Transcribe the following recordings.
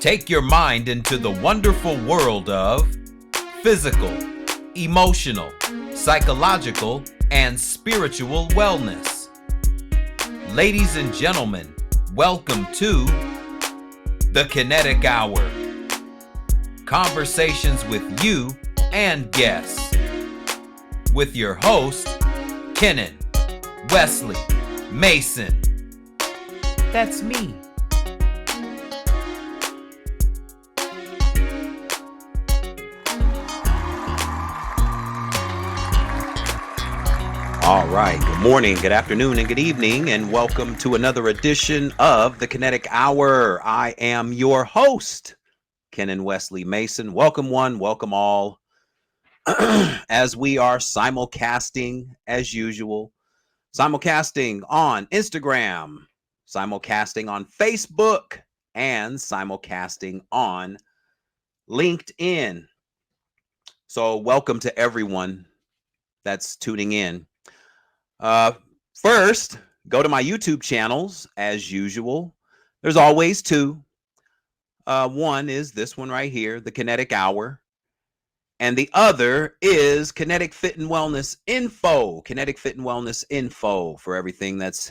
Take your mind into the wonderful world of physical, emotional, psychological, and spiritual wellness. Ladies and gentlemen, welcome to the Kinetic Hour. Conversations with you and guests. With your host, Kenan Wesley Mason. That's me. All right. Good morning, good afternoon, and good evening, and welcome to another edition of the Kinetic Hour. I am your host, Kenan Wesley Mason. Welcome one, welcome all. As we are simulcasting as usual, simulcasting on Instagram, simulcasting on Facebook, and simulcasting on LinkedIn. So welcome to everyone that's tuning in. First, go to my YouTube channels as usual. There's always two. One is this one right here, the Kinetic Hour. And the other is Kinetic Fit and Wellness Info. Kinetic Fit and Wellness Info for everything that's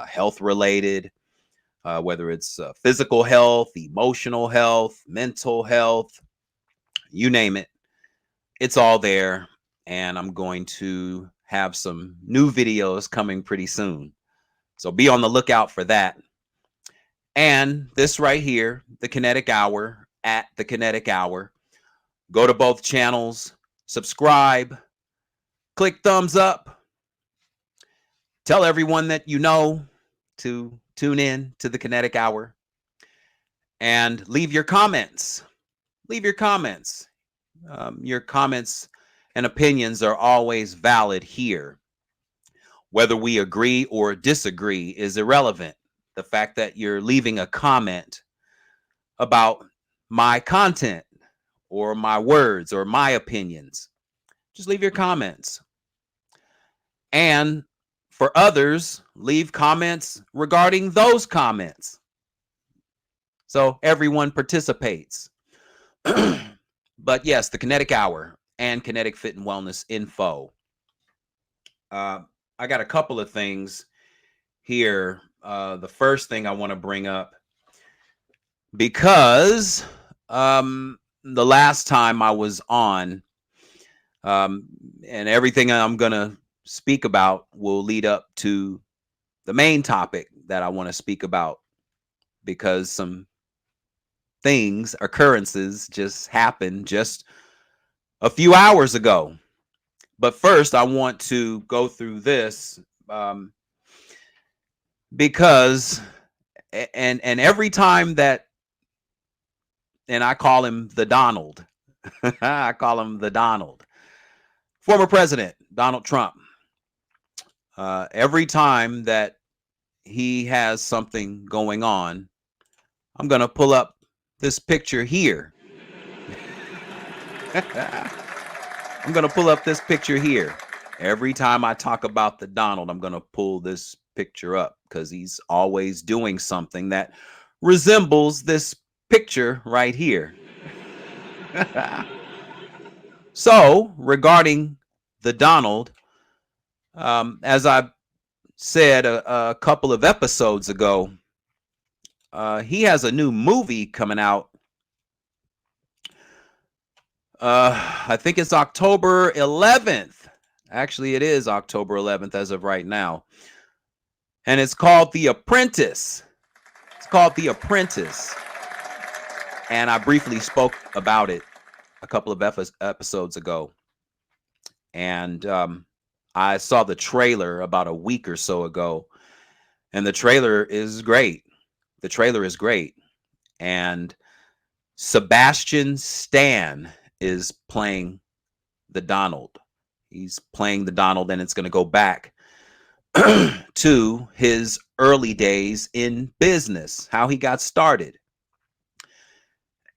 health related, whether it's physical health, emotional health, mental health, you name it. It's all there. And I'm going to have some new videos coming pretty soon. So be on the lookout for that. And this right here, the Kinetic Hour, at the Kinetic Hour. Go to both channels, subscribe, click thumbs up, tell everyone that you know to tune in to the Kinetic Hour, and leave your comments. Leave your comments. Your comments and opinions are always valid here. Whether we agree or disagree is irrelevant. The fact that you're leaving a comment about my content or my words or my opinions, just leave your comments. And for others, leave comments regarding those comments. So everyone participates. But yes, the Kinetic Hour and Kinetic Fit and Wellness Info. I got a couple of things here. The first thing I want to bring up, because the last time I was on, and everything I'm going to speak about will lead up to the main topic that I want to speak about, because some occurrences just happened just a few hours ago. But first, I want to go through this because, and every time that, and I call him the Donald, I call him the Donald, former president, Donald Trump. Every time that he has something going on, I'm going to pull up this picture here. I'm going to pull up this picture here. Every time I talk about the Donald, I'm going to pull this picture up because he's always doing something that resembles this picture right here. So, regarding the Donald, as I said a couple of episodes ago, he has a new movie coming out. I think it's October 11th. Actually, it is October 11th as of right now. And it's called The Apprentice. It's called The Apprentice. And I briefly spoke about it a couple of episodes ago. And I saw the trailer about a week or so ago. And the trailer is great. The trailer is great. And Sebastian Stan is playing the Donald. He's playing the Donald, and it's going to go back to his early days in business, how he got started.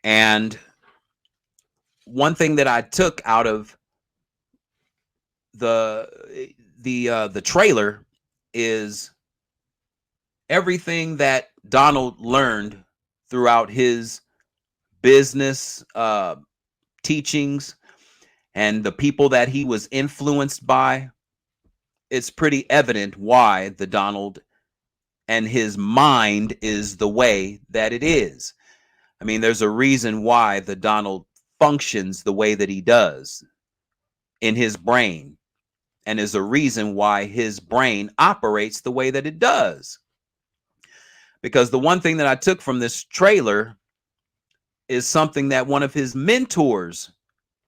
And one thing that I took out of the trailer is everything that Donald learned throughout his business teachings and the people that he was influenced by, it's pretty evident why the Donald and his mind is the way that it is. I mean, there's a reason why the Donald functions the way that he does in his brain, and is a reason why his brain operates the way that it does. Because the one thing that I took from this trailer is something that one of his mentors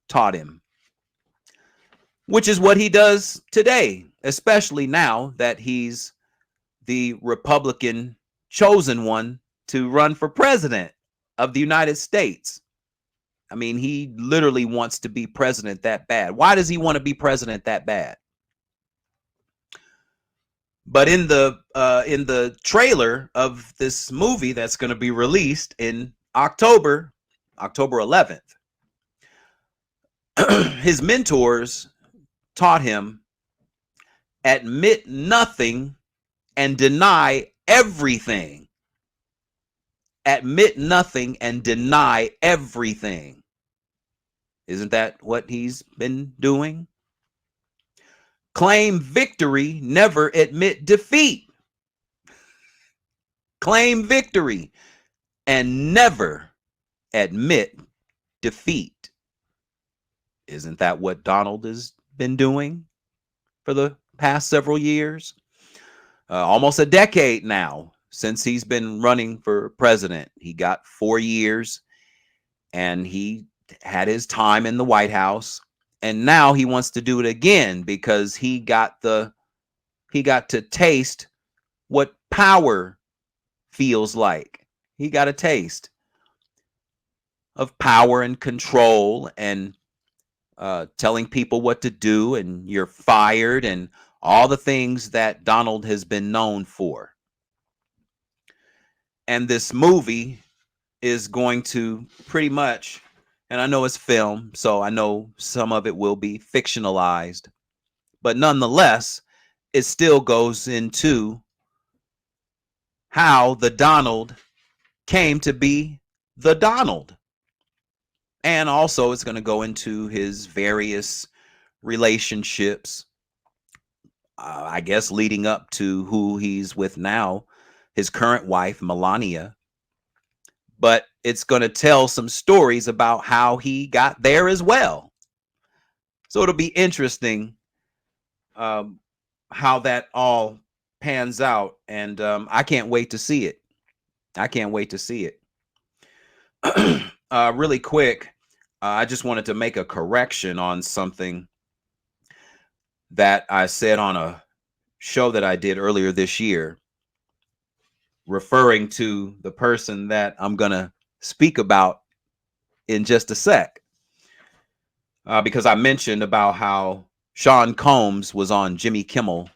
taught him, which is what he does today, especially now that he's the Republican chosen one to run for president of the United States. I mean, he literally wants to be president that bad. Why does he want to be president that bad? But in the trailer of this movie that's going to be released in October 11th, his mentors taught him, admit nothing and deny everything. Admit nothing and deny everything. Isn't that what he's been doing? Claim victory, never admit defeat. Claim victory and never admit defeat. Isn't that what Donald has been doing for the past several years? Almost a decade now since he's been running for president. He got 4 years and he had his time in the White House, and now he wants to do it again because he got to taste what power feels like. He got a taste of power and control and telling people what to do, and you're fired, and all the things that Donald has been known for. And this movie is going to pretty much, and I know it's film, so I know some of it will be fictionalized, but nonetheless, it still goes into how the Donald came to be the Donald. And also it's going to go into his various relationships, I guess leading up to who he's with now, his current wife, Melania. But it's going to tell some stories about how he got there as well. So it'll be interesting how that all pans out. And I can't wait to see it. I can't wait to see it. Really quick, I just wanted to make a correction on something that I said on a show that I did earlier this year, referring to the person that I'm going to speak about in just a sec. Because I mentioned about how Sean Combs was on Jimmy Kimmel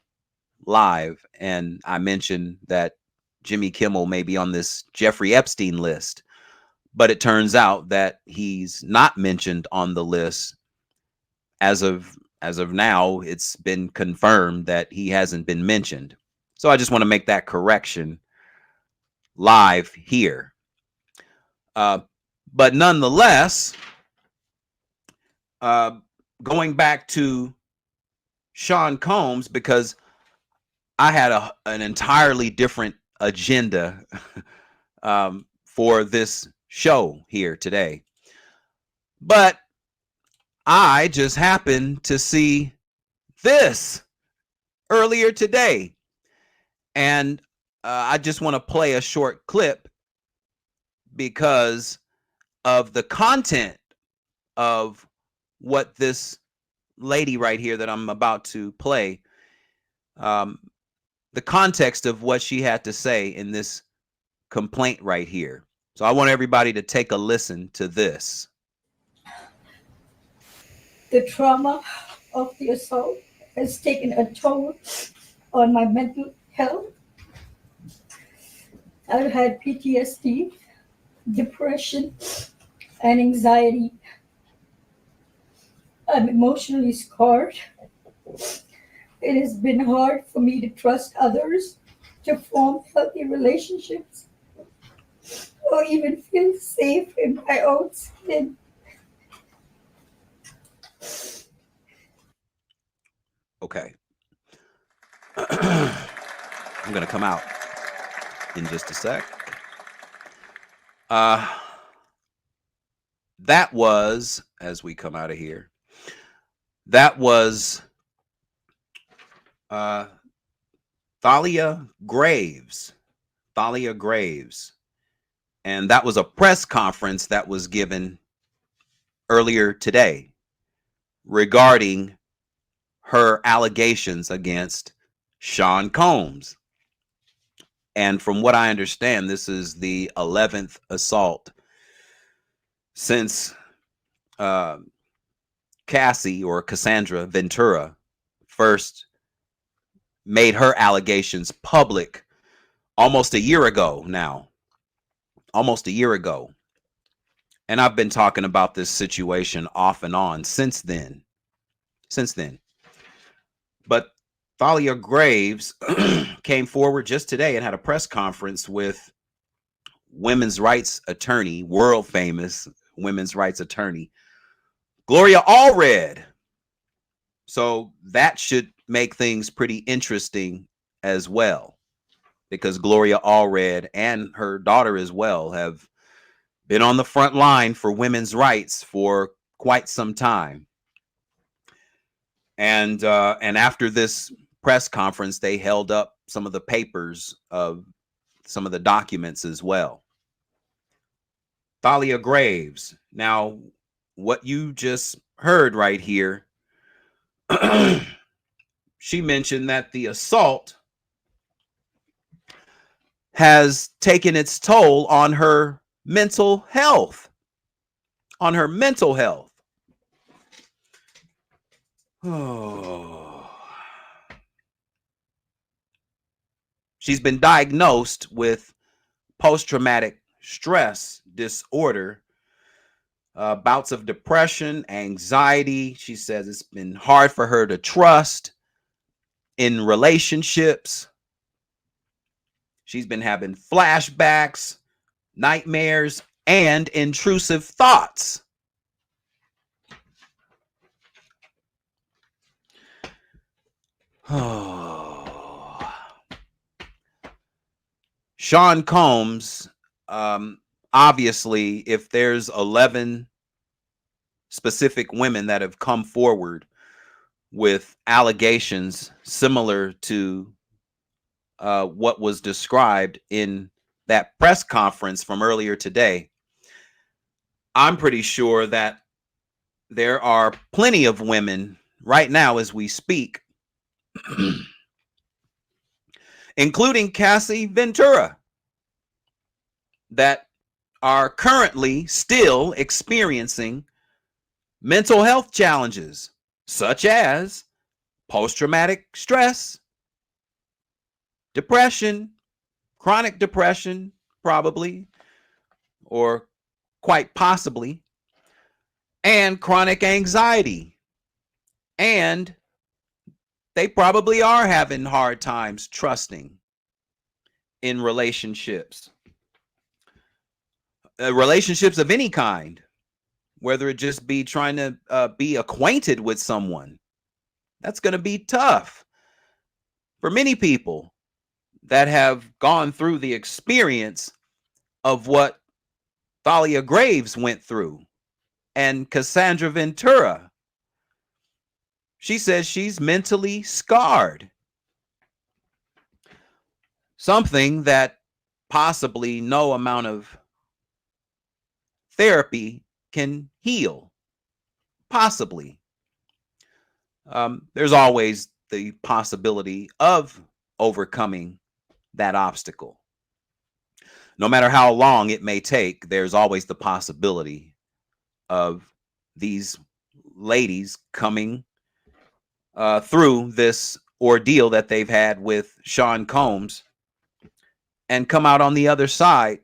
Live, and I mentioned that Jimmy Kimmel may be on this Jeffrey Epstein list, but it turns out that he's not mentioned on the list. As of now, it's been confirmed that he hasn't been mentioned. So I just want to make that correction live here. But nonetheless, going back to Sean Combs, because I had an entirely different agenda for this show here today. But I just happened to see this earlier today. And I just want to play a short clip because of the content of what this lady right here that I'm about to play, the context of what she had to say in this complaint right here. So I want everybody to take a listen to this. The trauma of the assault has taken a toll on my mental health. I've had PTSD, depression, and anxiety. I'm emotionally scarred. It has been hard for me to trust others, to form healthy relationships, or even feel safe in my own skin. Okay. I'm going to come out in just a sec. Uh, that was, as we come out of here, that was uh, Thalia Graves. Thalia Graves. And that was a press conference that was given earlier today regarding her allegations against Sean Combs. And from what I understand, this is the 11th assault since Cassie or Cassandra Ventura first made her allegations public almost a year ago now. Almost a year ago. And I've been talking about this situation off and on since then. But Thalia Graves came forward just today and had a press conference with women's rights attorney, world famous women's rights attorney, Gloria Allred. So that should make things pretty interesting as well, because Gloria Allred and her daughter as well have been on the front line for women's rights for quite some time. And after this press conference, they held up some of the papers of some of the documents as well. Thalia Graves. Now, what you just heard right here, she mentioned that the assault has taken its toll on her mental health. On her mental health. Oh. She's been diagnosed with post-traumatic stress disorder, bouts of depression, anxiety. She says it's been hard for her to trust in relationships. She's been having flashbacks, nightmares, and intrusive thoughts. Oh. Sean Combs, obviously, if there's 11 specific women that have come forward with allegations similar to what was described in that press conference from earlier today, I'm pretty sure that there are plenty of women right now as we speak, including Cassie Ventura, that are currently still experiencing mental health challenges, such as post-traumatic stress, depression, chronic depression, probably, or quite possibly, and chronic anxiety. And they probably are having hard times trusting in relationships. Relationships of any kind, whether it just be trying to be acquainted with someone. That's going to be tough for many people that have gone through the experience of what Thalia Graves went through and Cassandra Ventura. She says she's mentally scarred. Something that possibly no amount of therapy can heal. Possibly. There's always the possibility of overcoming that obstacle. No matter how long it may take, there's always the possibility of these ladies coming through this ordeal that they've had with Sean Combs and come out on the other side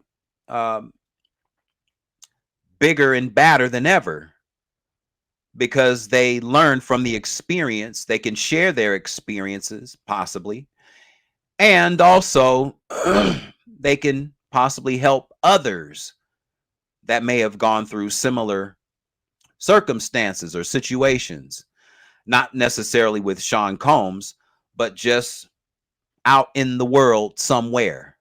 bigger and badder than ever, because they learn from the experience. They can share their experiences, possibly, and also they can possibly help others that may have gone through similar circumstances or situations, not necessarily with Sean Combs, but just out in the world somewhere.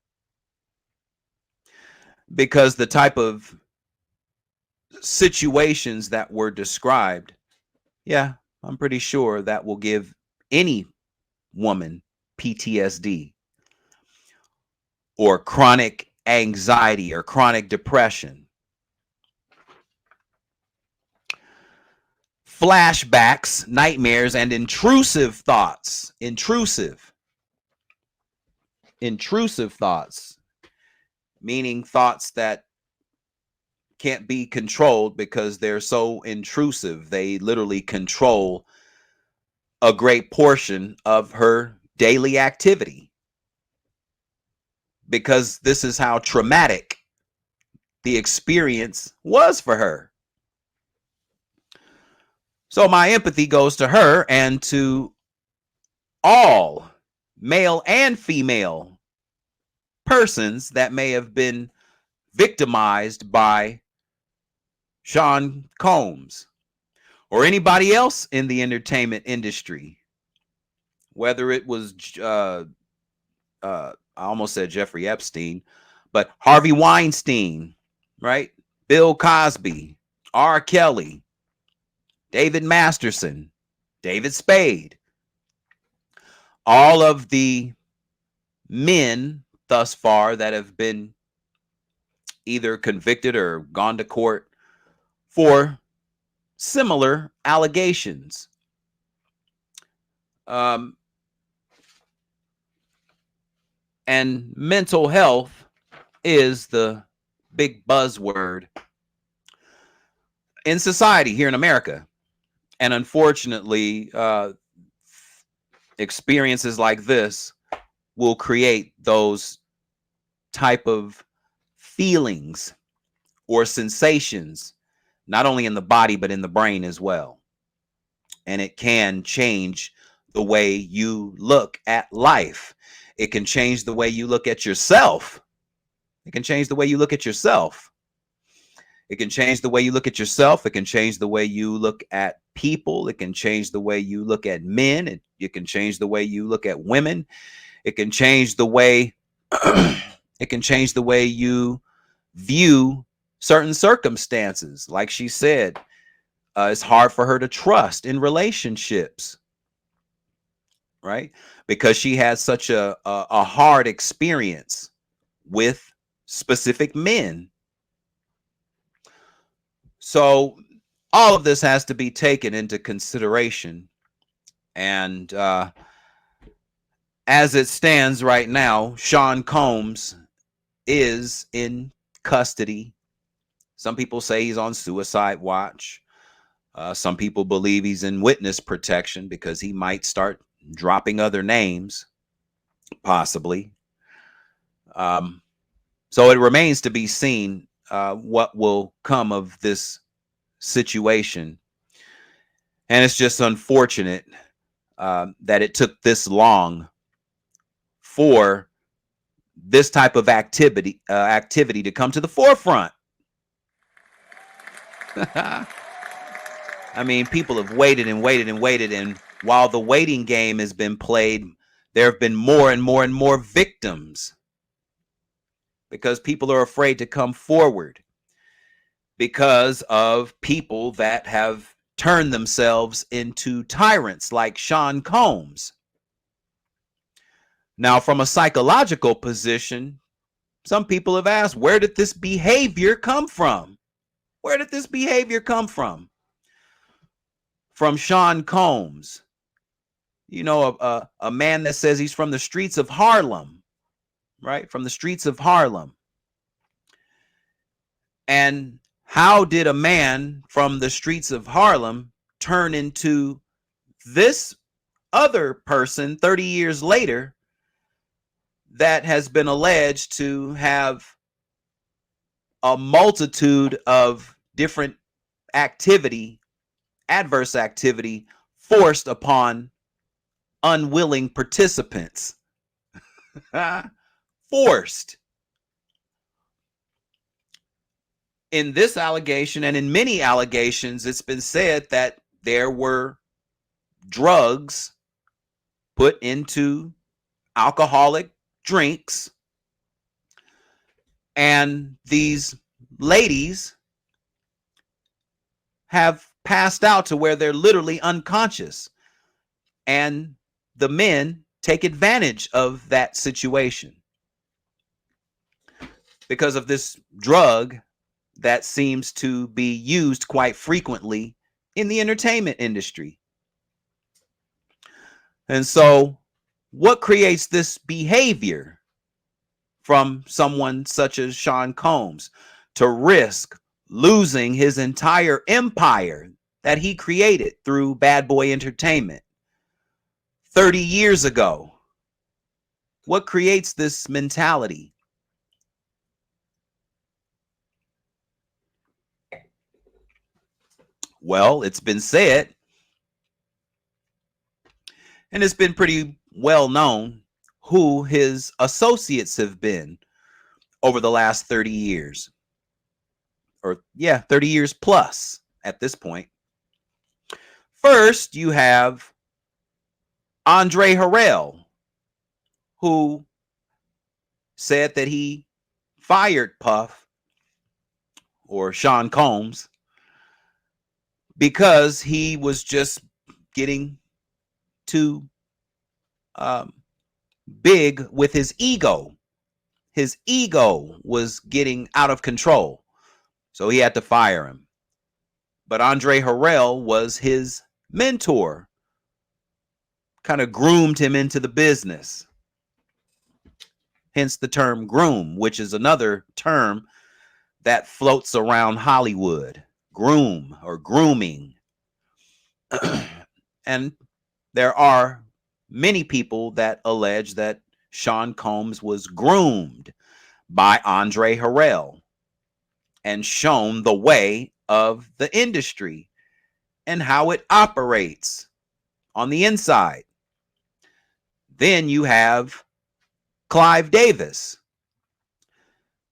Because the type of situations that were described, yeah, I'm pretty sure that will give any woman PTSD or chronic anxiety or chronic depression. Flashbacks, nightmares, and intrusive thoughts. Intrusive thoughts, meaning thoughts that can't be controlled because they're so intrusive. They literally control a great portion of her daily activity because this is how traumatic the experience was for her. So my empathy goes to her and to all male and female persons that may have been victimized by Sean Combs or anybody else in the entertainment industry, whether it was I almost said Jeffrey Epstein, but Harvey Weinstein, right? Bill Cosby, R. Kelly, David Masterson, David Spade, all of the men thus far that have been either convicted or gone to court for similar allegations. And mental health is the big buzzword in society here in America. And unfortunately, experiences like this will create those type of feelings or sensations, not only in the body, but in the brain as well. And it can change the way you look at life. It can change the way you look at yourself. It can change the way you look at yourself. It can change the way you look at yourself. It can change the way you look at people. It can change the way you look at men. It can change the way you look at women. It can change the way it can change the way you view certain circumstances. Like she said, it's hard for her to trust in relationships, right? Because she has such a hard experience with specific men. So all of this has to be taken into consideration. And as it stands right now, Sean Combs is in custody. Some people say he's on suicide watch. Some people believe he's in witness protection because he might start dropping other names, possibly. So it remains to be seen what will come of this situation. And it's just unfortunate that it took this long for this type of activity to come to the forefront. I mean, people have waited and waited and waited, and while the waiting game has been played, there have been more and more and more victims because people are afraid to come forward because of people that have turned themselves into tyrants like Sean Combs. Now, from a psychological position, some people have asked, where did this behavior come from? Where did this behavior come from? From Sean Combs, you know, a man that says he's from the streets of Harlem, right? From the streets of Harlem. And how did a man from the streets of Harlem turn into this other person 30 years later that has been alleged to have a multitude of different adverse activity forced upon unwilling participants? Forced. In this allegation and in many allegations, it's been said that there were drugs put into alcoholic drinks, and these ladies have passed out to where they're literally unconscious, and the men take advantage of that situation because of this drug that seems to be used quite frequently in the entertainment industry. And so, what creates this behavior from someone such as Sean Combs to risk losing his entire empire that he created through Bad Boy Entertainment 30 years ago? What creates this mentality? Well, it's been said, and it's been pretty well known, who his associates have been over the last 30 years. Or, yeah, 30 years plus at this point. First, you have Andre Harrell, who said that he fired Puff or Sean Combs because he was just getting too big with his ego. His ego was getting out of control, so he had to fire him. But Andre Harrell was his mentor, kind of groomed him into the business. Hence the term groom, which is another term that floats around Hollywood. Groom or grooming. And there are many people that allege that Sean Combs was groomed by Andre Harrell and shown the way of the industry and how it operates on the inside. Then you have Clive Davis,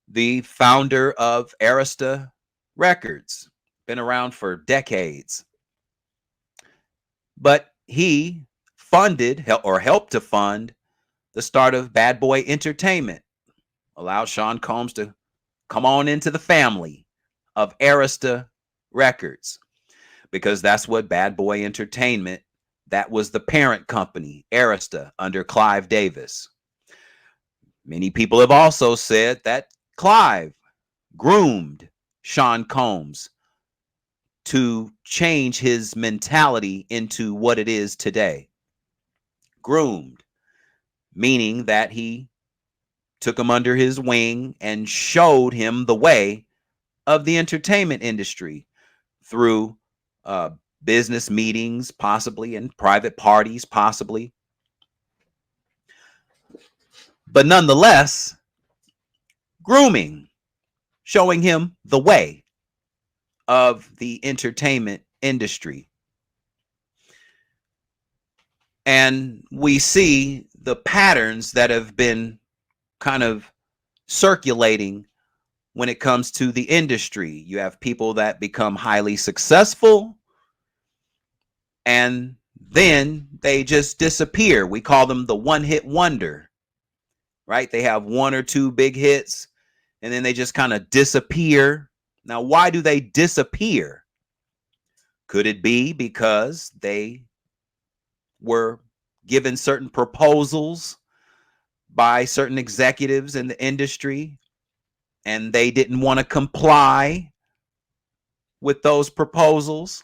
the founder of Arista Records, been around for decades. But he funded or helped to fund the start of Bad Boy Entertainment, allowed Sean Combs to come on into the family of Arista Records, because that's what Bad Boy Entertainment, that was the parent company, Arista, under Clive Davis. Many people have also said that Clive groomed Sean Combs to change his mentality into what it is today. Groomed, meaning that he took him under his wing and showed him the way of the entertainment industry through business meetings, possibly, and private parties, possibly. But nonetheless, grooming, showing him the way of the entertainment industry. And we see the patterns that have been kind of circulating when it comes to the industry. You have people that become highly successful and then they just disappear. We call them the one-hit wonder, right? They have one or two big hits and then they just kind of disappear. Now, why do they disappear? Could it be because they were given certain proposals by certain executives in the industry and they didn't want to comply with those proposals?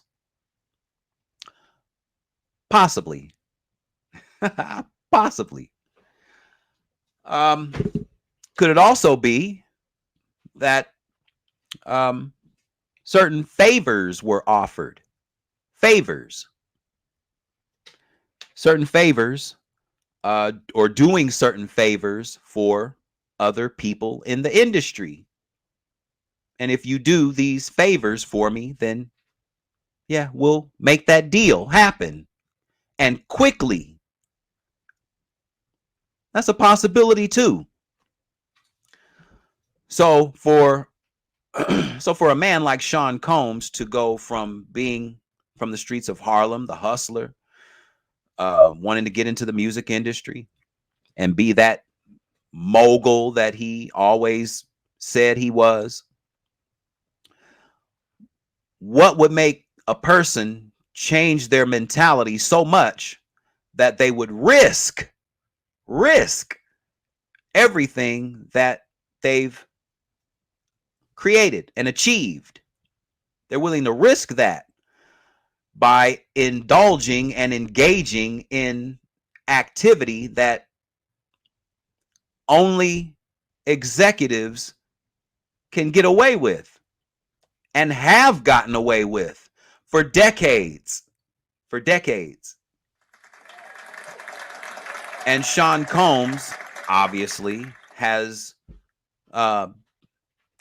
Possibly. Possibly. Could it also be that certain favors were offered? Certain favors, or doing certain favors for other people in the industry. And if you do these favors for me, then yeah, we'll make that deal happen. And quickly. That's a possibility too. So for So for a man like Sean Combs to go from being from the streets of Harlem, the hustler, wanting to get into the music industry and be that mogul that he always said he was, what would make a person change their mentality so much that they would risk everything that they've created and achieved? They're willing to risk that by indulging and engaging in activity that only executives can get away with and have gotten away with for decades. For decades. And Sean Combs obviously has uh,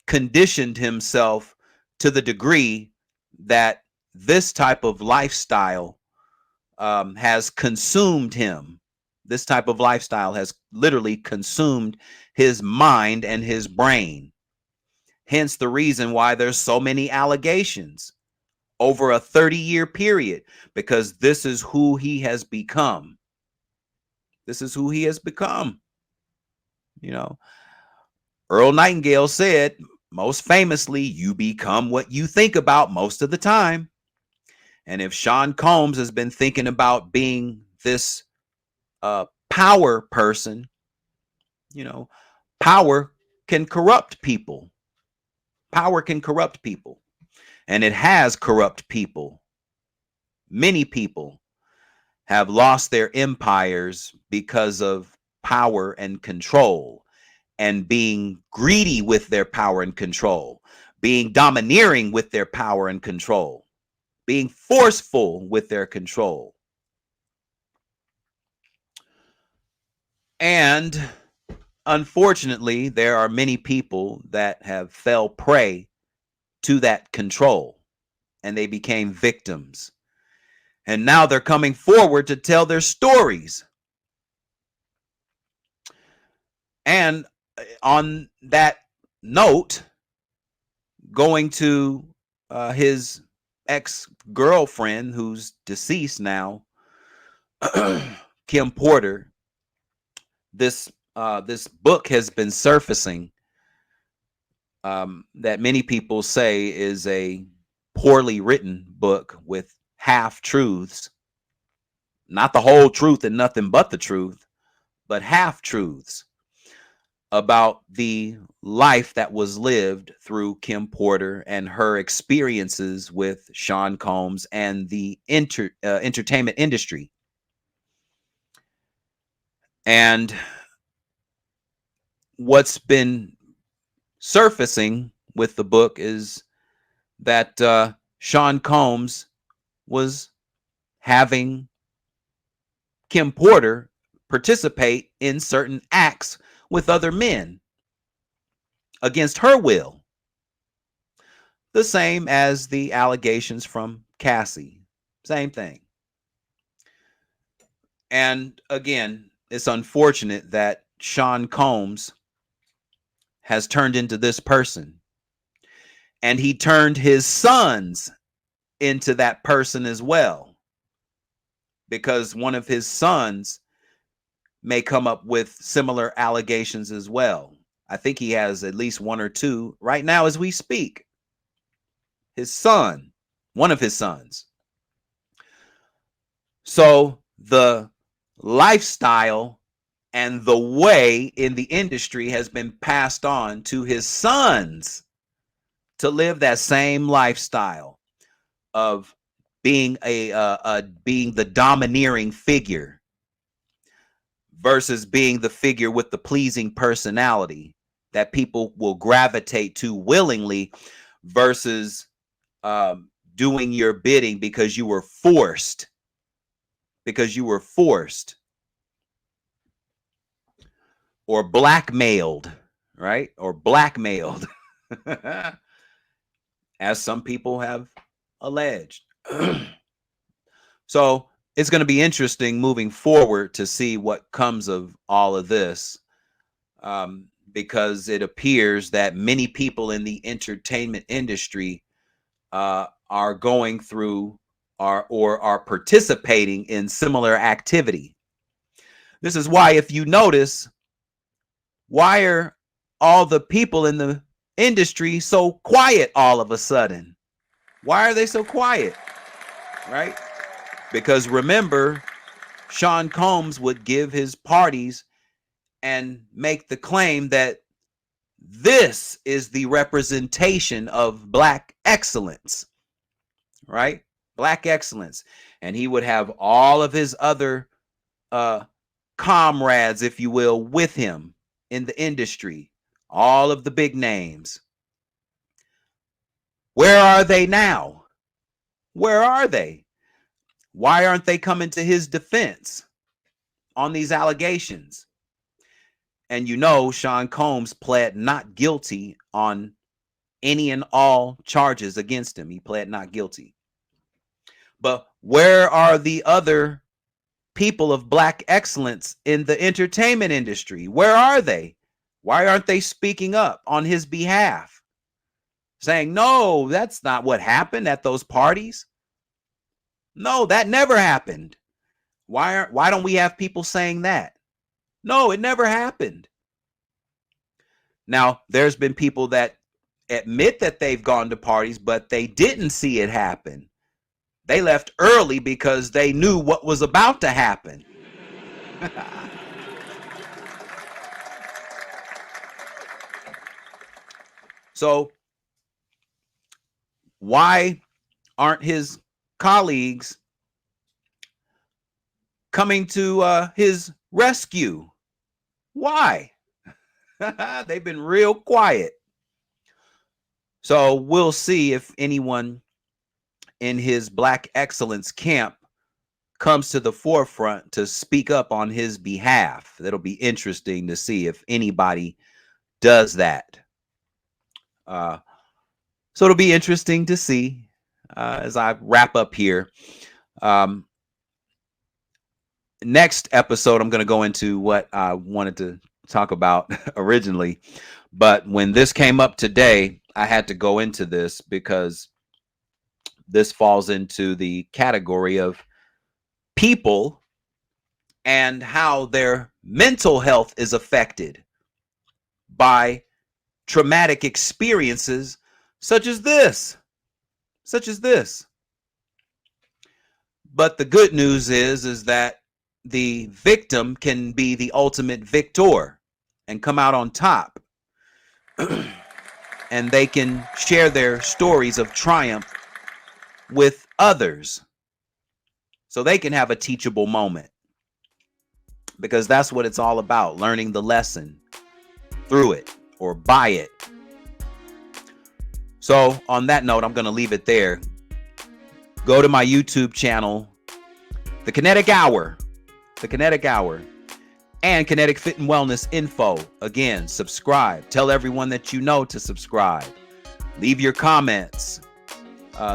conditioned himself to the degree that this type of lifestyle has consumed him. This type of lifestyle has literally consumed his mind and his brain. Hence the reason why there's so many allegations over a 30-year period, because this is who he has become. This is who he has become. You know, Earl Nightingale said, most famously, you become what you think about most of the time. And if Sean Combs has been thinking about being this power person, you know, power can corrupt people. Power can corrupt people. And it has corrupt people. Many people have lost their empires because of power and control, and being greedy with their power and control, being domineering with their power and control, being forceful with their control. And unfortunately, there are many people that have fell prey to that control, and they became victims. And now they're coming forward to tell their stories. And on that note, going to his ex-girlfriend, who's deceased now, Kim Porter, this book has been surfacing that many people say is a poorly written book with half truths, not the whole truth and nothing but the truth, but half truths about the life that was lived through Kim Porter and her experiences with Sean Combs and the entertainment industry. And what's been surfacing with the book is that Sean Combs was having Kim Porter participate in certain acts with other men against her will. The same as the allegations from Cassie. Same thing. And again, it's unfortunate that Sean Combs has turned into this person. And he turned his sons into that person as well. Because one of his sons may come up with similar allegations as well. I think he has at least one or two right now as we speak. His son, one of his sons. So the lifestyle and the way in the industry has been passed on to his sons to live that same lifestyle of being being the domineering figure versus being the figure with the pleasing personality that people will gravitate to willingly versus doing your bidding because you were forced. Because you were forced or blackmailed, right? Or blackmailed, as some people have alleged. So it's going to be interesting moving forward to see what comes of all of this. because it appears that many people in the entertainment industry are going through or are participating in similar activity. This is why, if you notice, why are all the people in the industry so quiet all of a sudden? Why are they so quiet? Right? Because remember, Sean Combs would give his parties and make the claim that this is the representation of Black excellence, right? Black excellence. And he would have all of his other comrades, if you will, with him in the industry, all of the big names. Where are they now? Where are they? Why aren't they coming to his defense on these allegations? And you know, Sean Combs pled not guilty on any and all charges against him. He pled not guilty. But where are the other people of Black excellence in the entertainment industry? Where are they? Why aren't they speaking up on his behalf? Saying, no, that's not what happened at those parties. No, that never happened. Why don't we have people saying that? No, it never happened. Now, there's been people that admit that they've gone to parties, but they didn't see it happen. They left early because they knew what was about to happen. So, why aren't his colleagues coming to his rescue? Why? They've been real quiet. So we'll see if anyone in his Black excellence camp comes to the forefront to speak up on his behalf. That'll be interesting to see if anybody does that. So it'll be interesting to see as I wrap up here. Next episode, I'm going to go into what I wanted to talk about originally. But when this came up today, I had to go into this because this falls into the category of people and how their mental health is affected by traumatic experiences such as this. But the good news is that the victim can be the ultimate victor and come out on top. And they can share their stories of triumph with others so they can have a teachable moment, because that's what it's all about, learning the lesson through it or by it. So on that note, I'm going to leave it there. Go to my YouTube channel, The Kinetic Hour, and Kinetic Fit and Wellness Info. Again, subscribe. Tell everyone that you know to subscribe. Leave your comments.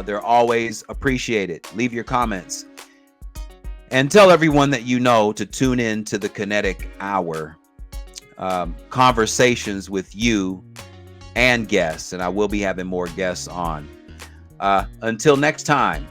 They're always appreciated. Leave your comments. And tell everyone that you know to tune in to the Kinetic Hour. Conversations with you and guests. And I will be having more guests on. Until next time.